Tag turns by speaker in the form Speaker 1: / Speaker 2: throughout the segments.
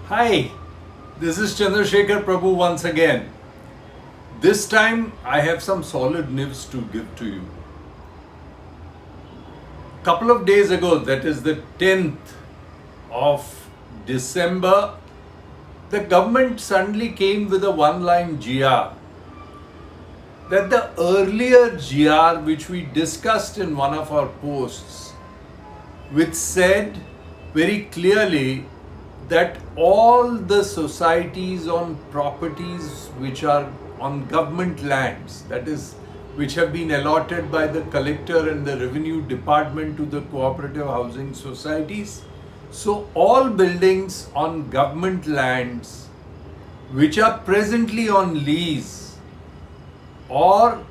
Speaker 1: Hi, this is Chandrasekhar Prabhu once again. This time I have some solid news to give to you. Couple of days ago, that is the 10th of December, the government suddenly came with a one-line GR that the earlier GR which we discussed in one of our posts, which said very clearly that all the societies on properties which are on government lands, that is, which have been allotted by the collector and the revenue department to the cooperative housing societies. So all buildings on government lands which are presently on lease or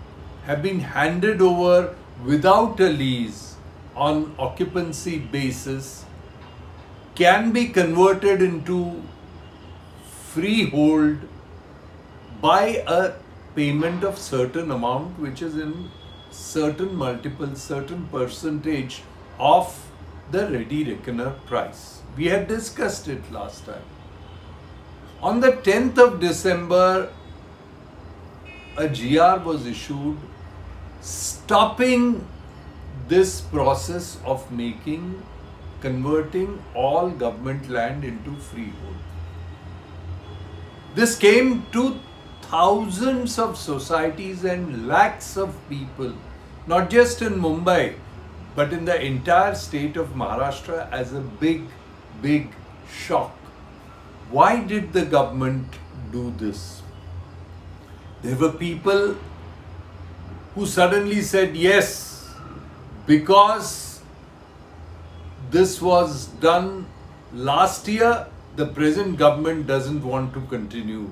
Speaker 1: have been handed over without a lease on occupancy basis can be converted into freehold by a payment of certain amount, which is in certain percentage of the ready reckoner price. We had discussed it last time. On the 10th of December, a GR was issued stopping this process of converting all government land into freehold. This came to thousands of societies and lakhs of people, not just in Mumbai, but in the entire state of Maharashtra as a big shock. Why did the government do this? There were people who suddenly said yes, because this was done last year, the present government doesn't want to continue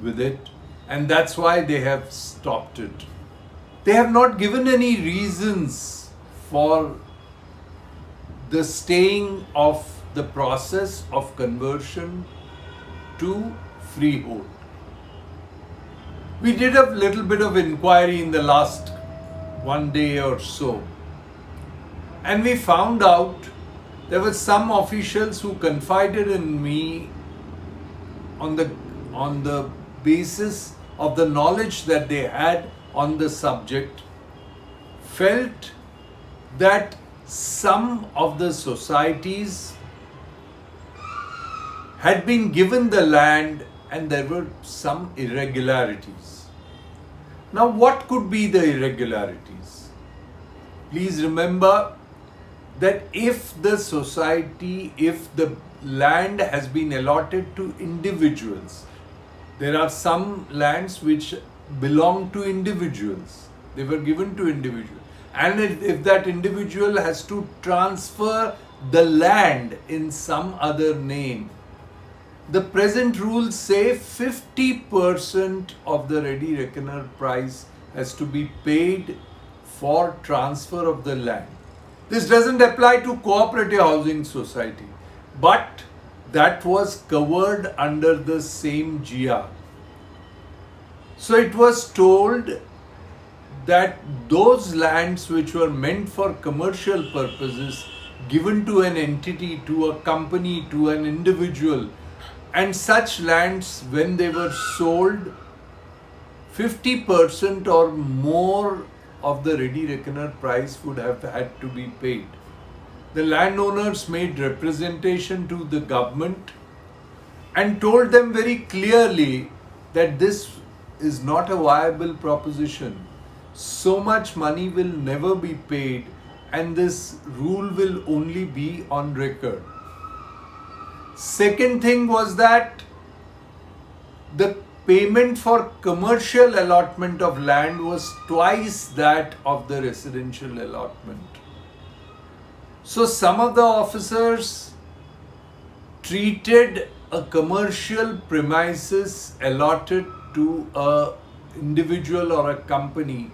Speaker 1: with it, and that's why they have stopped it. They have not given any reasons for the staying of the process of conversion to freehold. We did a little bit of inquiry in the last one day or so, and we found out there were some officials who confided in me on the basis of the knowledge that they had on the subject, felt that some of the societies had been given the land and there were some irregularities. Now, what could be the irregularities? Please remember that if the land has been allotted to individuals, there are some lands which belong to individuals. They were given to individuals. And if that individual has to transfer the land in some other name, the present rules say 50% of the ready reckoner price has to be paid for transfer of the land. This doesn't apply to cooperative housing society, but that was covered under the same GR. So it was told that those lands which were meant for commercial purposes, given to an entity, to a company, to an individual, and such lands, when they were sold, 50% or more of the ready reckoner price would have had to be paid. The landowners made representation to the government and told them very clearly that this is not a viable proposition. So much money will never be paid, and this rule will only be on record. Second thing was that the payment for commercial allotment of land was twice that of the residential allotment. So some of the officers treated a commercial premises allotted to an individual or a company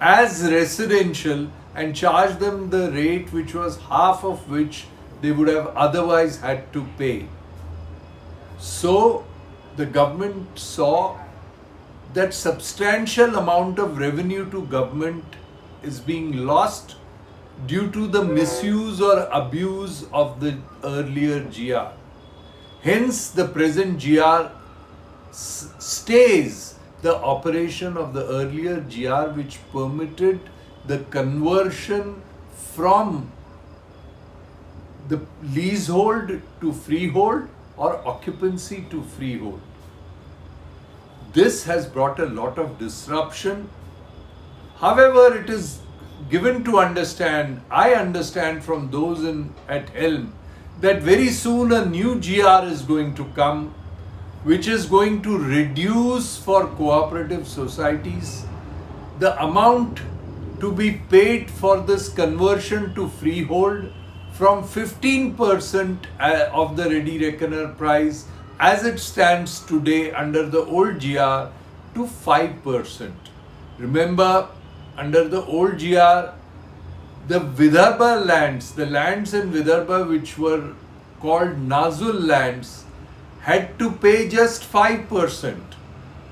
Speaker 1: as residential and charged them the rate which was half of which they would have otherwise had to pay. So the government saw that substantial amount of revenue to government is being lost due to the misuse or abuse of the earlier GR. Hence, the present GR stays the operation of the earlier GR, which permitted the conversion from the leasehold to freehold or occupancy to freehold. This has brought a lot of disruption. However, it is given to understand, I understand from those at helm, that very soon a new GR is going to come, which is going to reduce for cooperative societies the amount to be paid for this conversion to freehold from 15% of the ready reckoner price as it stands today under the old GR to 5%. Remember, under the old GR, the Vidarbha lands, the lands in Vidarbha which were called Nazul lands, had to pay just 5%,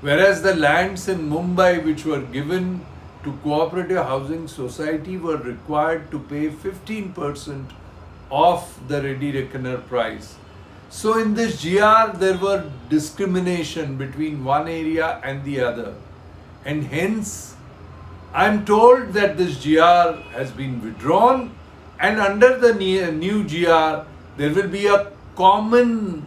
Speaker 1: whereas the lands in Mumbai which were given to cooperative housing society were required to pay 15% of the ready reckoner price. So in this GR there were discrimination between one area and the other, and hence I am told that this GR has been withdrawn, and under the new GR there will be a common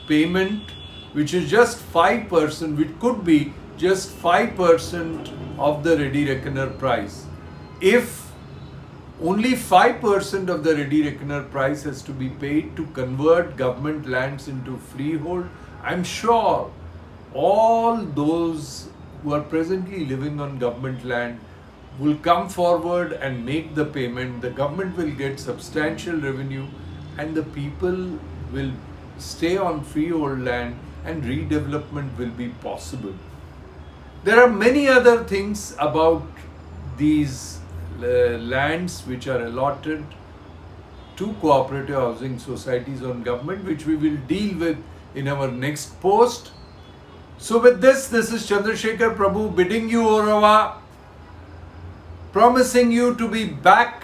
Speaker 1: payment which is just 5%, which could be just 5% of the ready reckoner price. If only 5% of the ready reckoner price has to be paid to convert government lands into freehold, I'm sure all those who are presently living on government land will come forward and make the payment. The government will get substantial revenue and the people will stay on freehold land and redevelopment will be possible. There are many other things about these lands which are allotted to cooperative housing societies on government, which we will deal with in our next post. So with this is Chandrasekhar Prabhu bidding you au revoir, promising you to be back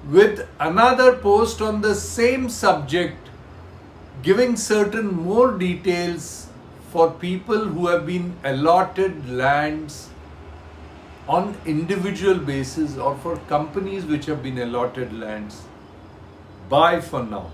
Speaker 1: with another post on the same subject, giving certain more details for people who have been allotted lands on individual basis or for companies which have been allotted lands. Bye for now.